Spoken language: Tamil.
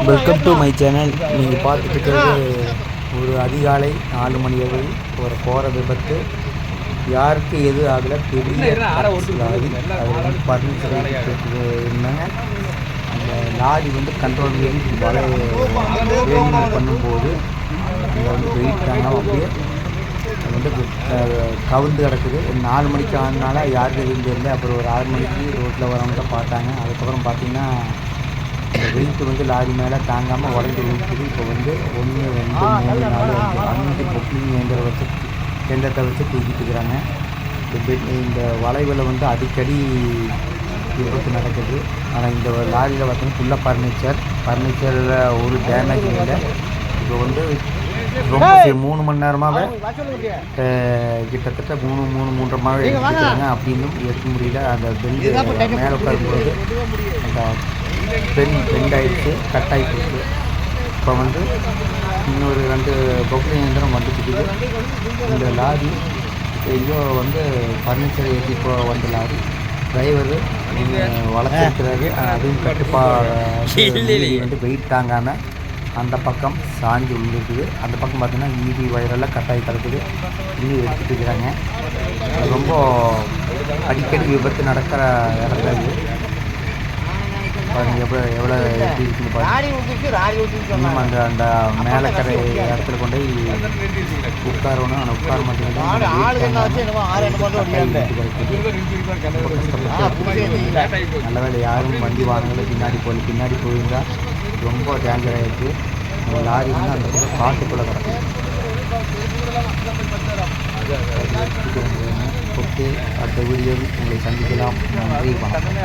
Welcome to my channel. நீங்கள் பார்த்துட்டு இருக்கிறது ஒரு அதிகாலை 4 மணி அளவில் ஒரு கோர விபத்து. யாருக்கு எது ஆகலை, பெரிய லாரி அது வந்து பர்னிச்சர் இருந்தாங்க. அந்த லாரி வந்து கண்ட்ரோல் மீறி வேணும் பண்ணும்போது அங்கே வந்து வெயிட்டாங்க. அப்படியே அது வந்து கவுந்து கிடக்குது. ஒரு 4 மணிக்கு ஆனதுனால யாருக்கு எதுவும் தெரியல. அப்புறம் ஒரு 6 மணிக்கு ரோட்டில் வரவங்க பார்த்தாங்க. அதுக்கப்புறம் பார்த்திங்கன்னா இந்த வெயிட் வந்து லாரி மேலே தாங்காமல் உடஞ்சி விழுக்குது. இப்போ வந்து 1 2 3 4 5 பொக்லிங் இயந்திரத்தை வச்சு தூக்கிட்டு இருக்கிறாங்க. இந்த வளைவில் வந்து அடிக்கடி விபத்து நடக்குது. ஆனால் இந்த லாரியில் பார்த்தீங்கன்னா ஃபுல்லாக ஃபர்னிச்சரில் ஒரு டேமேஜ் இல்லை. இப்போ வந்து ரொம்ப 3 மணி நேரமாகவே கிட்டத்தட்ட 3.5 மணி எடுத்துக்கிறாங்க. அப்படின்னும் எடுக்க முடியல. அந்த பெண்டு மேலே உட்காரும்போது அந்த பெண்ட் ஆகிடுச்சு, கட் ஆகிடுச்சு. இப்போ வந்து இன்னொரு 2 பொக்லிங் இயந்திரம் வந்துட்டுருக்குது. இந்த லாரி எங்கேயோ வந்து ஃபர்னிச்சரை ஏற்றி இப்போ வந்த லாரி டிரைவரு வளர்த்துருக்கிறாரு. அதுவும் வந்து வெயிட் தாங்காமல் அந்த பக்கம் சாஞ்சு விழுந்துருக்குது. அந்த பக்கம் பார்த்திங்கன்னா ஈபி வயரெல்லாம் கட்டாகி கிடக்குது. இன்னும் எடுத்துகிட்டு இருக்கிறாங்க. ரொம்ப அடிக்கடி விபத்து நடக்கிற இடத்துல இது பாருங்கள் எவ்வளோ எப்படி இருக்குன்னு பாருங்கள். இன்னும் அந்த மேலக்கரை இடத்துல கொண்டு போய் உட்காரணும். ஆனால் உட்கார மாட்டேங்குது. நல்ல வேலை யாரும் வண்டி வாகனங்களை பின்னாடி போயிருந்தால் ரொம்ப டேஞ்சர் ஆகிடுச்சு. அந்த லாரி வந்து அந்த பக்கம் காட்டுக்குள்ளே கிடக்கும். ஓகே, அடுத்த வீடியோவில் உங்களை சந்திக்கலாம். நன்றி, வணக்கம்.